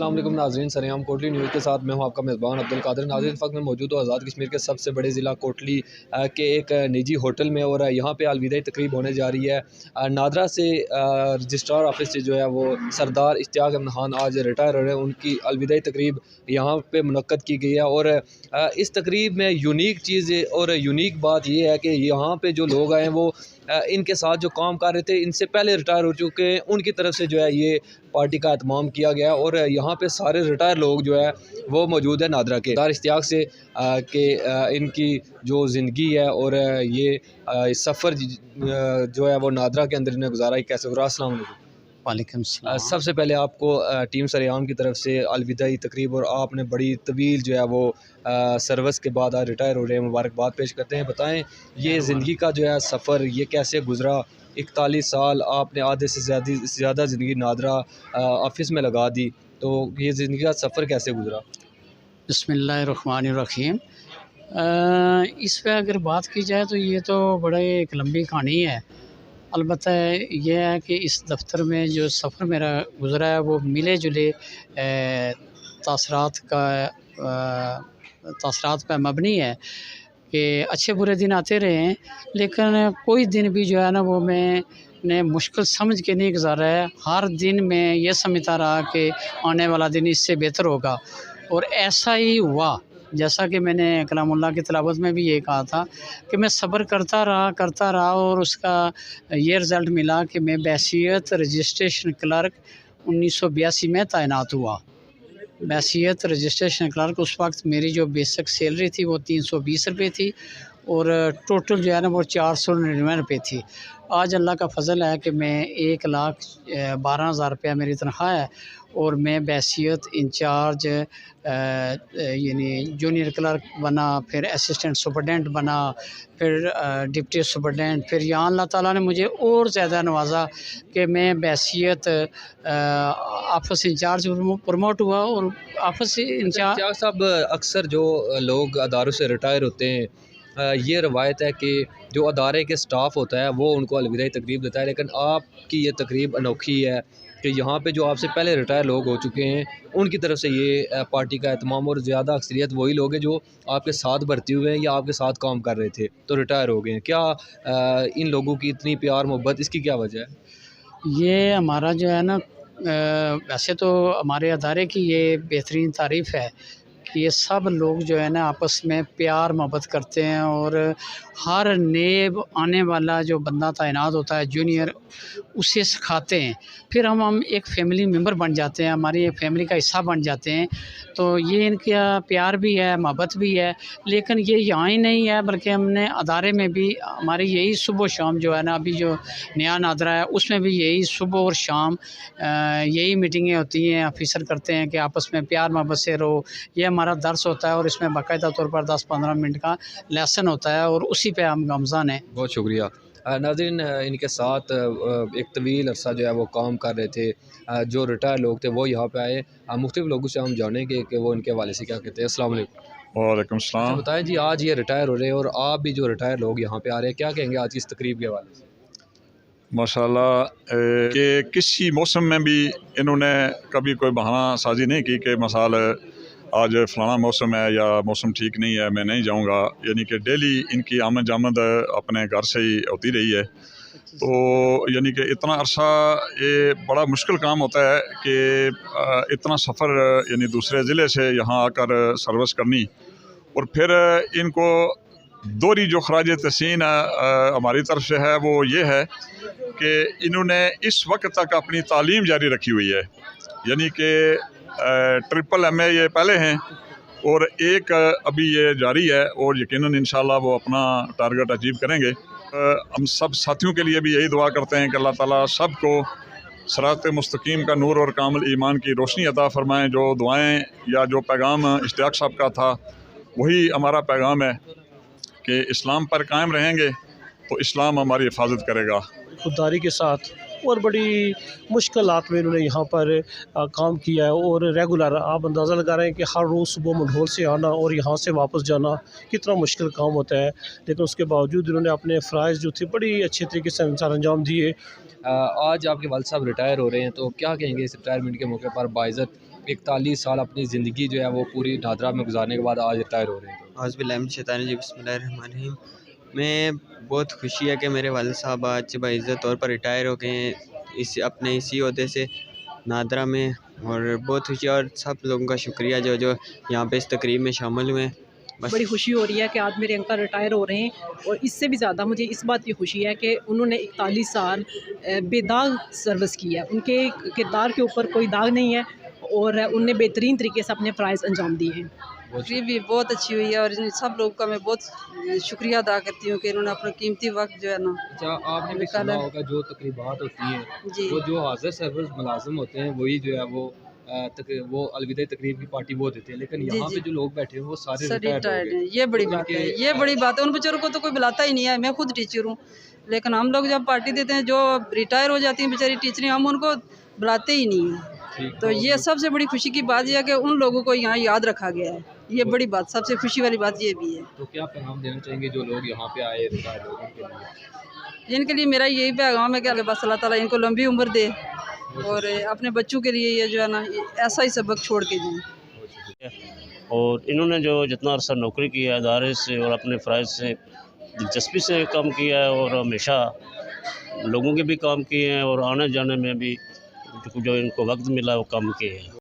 अस्सलाम वालेकुम नाज़रीन, सरेआम कोटली न्यूज़ के साथ मैं हूं आपका मेज़बान अब्दुल कादिर। नाज़रीन, इस वक्त मैं मौजूद हूँ आज़ाद कश्मीर के सबसे बड़े ज़िला कोटली के एक निजी होटल में और यहाँ पे अलविदाई तकरीब होने जा रही है। नादरा से रजिस्ट्रार ऑफिस से जो है वो सरदार इश्तियाक अहमद खान आज रिटायर हो रहे हैं, उनकी अलविदाई तकरीब यहाँ पे मुनक्कद की गई है। और इस तकरीब में यूनिक चीज़ और यूनिक बात ये है कि यहाँ पे जो लोग आए हैं वो इनके साथ जो काम कर रहे थे इनसे पहले रिटायर हो चुके हैं, उनकी तरफ से जो है ये पार्टी का एहतमाम किया गया। और यहाँ पे सारे रिटायर लोग जो है वो मौजूद है नादरा के सरदार इश्तियाक से कि इनकी जो ज़िंदगी है और ये सफ़र जो है वो नादरा के अंदर इन्हें गुजारा कैसे गुजारा। अस्सलाम वालेकुम। वालेकुम सलाम। सबसे पहले आपको टीम सरेआम की तरफ से अलविदाई तकरीब और आपने बड़ी तवील जो है वो सर्विस के बाद आज रिटायर हो रहे हैं, मुबारकबाद पेश करते हैं। बताएं ये ज़िंदगी का जो है सफ़र ये कैसे गुज़रा। 41 साल आपने आधे से ज़्यादा ज़िंदगी नादरा ऑफिस में लगा दी, तो ये ज़िंदगी का सफ़र कैसे गुज़रा। बिस्मिल्लाहिर्रहमानिर्रहीम। इस पे अगर बात की जाए तो ये तो बड़ा एक लंबी कहानी है। अलबत्ता ये है कि इस दफ़्तर में जो सफ़र मेरा गुज़रा है वो मिले जुले तासरात पर मबनी है कि अच्छे बुरे दिन आते रहे हैं, लेकिन कोई दिन भी जो है ना वो मैंने मुश्किल समझ के नहीं गुजारा है। हर दिन मैं ये समझता रहा कि आने वाला दिन इससे बेहतर होगा, और ऐसा ही हुआ। जैसा कि मैंने कलामुल्लाह की तिलावत में भी ये कहा था कि मैं सब्र करता रहा और उसका ये रिज़ल्ट मिला कि मैं बहसीत रजिस्ट्रेशन क्लर्क 1982 में तैनात हुआ। बहसीत रजिस्ट्रेशन क्लर्क उस वक्त मेरी जो बेसिक सैलरी थी वो 320 रुपये थी और टोटल जो है ना वो 499 रुपये थी। आज अल्लाह का फ़ज़ल है कि मैं 1,12,000 रुपया मेरी तनख्वाह है और मैं बहसीत इंचार्ज यानी जूनियर क्लर्क बना, फिर असिस्टेंट सुपरडेंट बना, फिर डिप्टी सुपरडेंट, फिर यहाँ अल्लाह ताला ने मुझे और ज़्यादा नवाजा कि मैं बहसीत ऑफिस इंचार्ज प्रमोट हुआ। और ऑफिस इंचार्ज साहब, अक्सर जो लोग अदारों से रिटायर होते हैं ये रवायत है कि जो अदारे के स्टाफ होता है वो उनको अलविदाई तकरीब देता है, लेकिन आपकी ये तकरीब अनोखी है कि यहाँ पे जो आपसे पहले रिटायर लोग हो चुके हैं उनकी तरफ से ये पार्टी का एहतमाम, और ज़्यादा अक्सरियत वही लोग हैं जो आपके साथ भर्ती हुए हैं या आपके साथ काम कर रहे थे तो रिटायर हो गए हैं। क्या इन लोगों की इतनी प्यार मोहब्बत, इसकी क्या वजह है। ये हमारा जो है ना वैसे तो हमारे अदारे की ये बेहतरीन तारीफ़ है कि ये सब लोग जो है ना आपस में प्यार मोहब्बत करते हैं, और हर नेब आने वाला जो बंदा तैनात होता है जूनियर उसे सिखाते हैं। फिर हम एक फ़ैमिली मेम्बर बन जाते हैं, हमारी एक फ़ैमिली का हिस्सा बन जाते हैं। तो ये इनका प्यार भी है, मोहब्बत भी है। लेकिन ये यहाँ ही नहीं है बल्कि हमने अदारे में भी हमारी यही सुबह शाम जो है ना, अभी जो नया नादरा है उसमें भी यही सुबह और शाम यही मीटिंगें होती हैं, ऑफिसर करते हैं कि आपस में प्यार मोहब्बत से रहो। ये हमारा दर्स होता है और इसमें बाकायदा तौर पर 10-15 मिनट का लेसन होता है और उसी पे हम गमज़ान हैं। बहुत शुक्रिया। नाज़रीन, इनके साथ एक तवील अरसा जो है वो काम कर रहे थे जो रिटायर लोग थे वो यहाँ पे आए। मुख्तलिफ लोगों से हम जानेंगे कि वो इनके हवाले से क्या कहते हैं। अस्सलाम वालेकुम। वालेकुम सलाम। अच्छा बताएं जी, आज ये रिटायर हो रहे हैं और आप भी जो रिटायर लोग यहाँ पे आ रहे हैं, क्या कहेंगे आज की इस तकरीब के हवाले से। माशाल्लाह कि किसी मौसम में भी इन्होंने कभी कोई बहाना साजी नहीं की कि मसाल आज फ़लाना मौसम है या मौसम ठीक नहीं है मैं नहीं जाऊंगा। यानी कि डेली इनकी आमद जामद अपने घर से ही होती रही है। तो यानी कि इतना अरसा ये बड़ा मुश्किल काम होता है कि इतना सफ़र यानी दूसरे ज़िले से यहाँ आकर सर्विस करनी, और फिर इनको दोहरी जो खराज तहसीन हमारी तरफ से है वो ये है कि इन्होंने इस वक्त तक अपनी तालीम जारी रखी हुई है। यानी कि ट्रिपल MA ये पहले हैं और एक अभी ये जारी है, और यकीनन इंशाल्लाह वो अपना टारगेट अचीव करेंगे। हम सब साथियों के लिए भी यही दुआ करते हैं कि अल्लाह ताला सबको सिरात मुस्तकीम का नूर और कामिल ईमान की रोशनी अता फ़रमाएँ। जो दुआएं या जो पैगाम इश्तियाक साहब का था वही हमारा पैगाम है कि इस्लाम पर कायम रहेंगे तो इस्लाम हमारी हिफाजत करेगा। खुददारी के साथ और बड़ी मुश्किलात में इन्होंने यहाँ पर काम किया है, और रेगुलर आप अंदाज़ा लगा रहे हैं कि हर रोज़ सुबह मंढोल से आना और यहाँ से वापस जाना कितना मुश्किल काम होता है। लेकिन उसके बावजूद इन्होंने अपने फ़राइज़ जो थे बड़ी अच्छे तरीके से अंजाम दिए। आज आपके वालिद साहब रिटायर हो रहे हैं, तो क्या कहेंगे इस रिटायरमेंट के मौके पर बाइज़्ज़त 41 साल अपनी ज़िंदगी जो है वो पूरी नादरा में गुजारने के बाद आज रिटायर हो रहे हैं। बिस्मिल्लाहिर्रहमानिर्रहीम। मैं बहुत खुशी है कि मेरे वालिद साहब आज बाइज़्ज़त तौर पर रिटायर हो गए हैं अपने इसी ओहदे से नादरा में, और बहुत खुशी है और सब लोगों का शुक्रिया जो जो यहाँ पे इस तकरीब में शामिल हुए। बड़ी खुशी हो रही है कि आज मेरे अंकल रिटायर हो रहे हैं, और इससे भी ज़्यादा मुझे इस बात की खुशी है कि उन्होंने 41 साल बेदाग सर्विस की है। उनके किरदार के ऊपर कोई दाग नहीं है और उनने बेहतरीन तरीके से अपने फ़राइज़ अंजाम दिए हैं। तकरीब भी बहुत अच्छी हुई है और इन सब लोगों का मैं बहुत शुक्रिया अदा करती हूँ कि इन्होंने अपना कीमती वक्त जो है ना। अच्छा, आपने भी सुना होगा जो तकरीबात होती हैं जी। वो जो हाज़िर सर्विस मुलाजिम होते हैं वही जो है वो अलविदा तकरीब की पार्टी वो देते हैं, लेकिन यहाँ पे जो लोग बैठे हैं वो सारे रिटायर्ड हैं। ये बड़ी बात है, ये बड़ी बात है। उन बेचारों को तो कोई बुलाता ही नहीं है। मैं खुद टीचर हूँ, लेकिन हम लोग जब पार्टी देते हैं जो रिटायर हो जाती हैं बेचारी टीचरें, हम उनको बुलाते ही नहीं हैं। तो ये सबसे बड़ी खुशी की बात यह है कि उन लोगों को यहाँ याद रखा गया है। ये बड़ी बात, सबसे खुशी वाली बात ये भी है। तो क्या पैगाम देना चाहेंगे जो लोग यहाँ पे आए रिटायर लोगों के लिए? इनके लिए मेरा यही पैगाम है कि बस अल्लाह ताला इनको लंबी उम्र दे और अपने बच्चों के लिए ये जो है ना ऐसा ही सबक छोड़ के जाए। और इन्होंने जो जितना अरसा नौकरी किया है इदारे से और अपने फ़राइज़ से दिलचस्पी से काम किया है और हमेशा लोगों के भी काम किए हैं और आने जाने में भी जो इनको वक्त मिला वो काम किए हैं।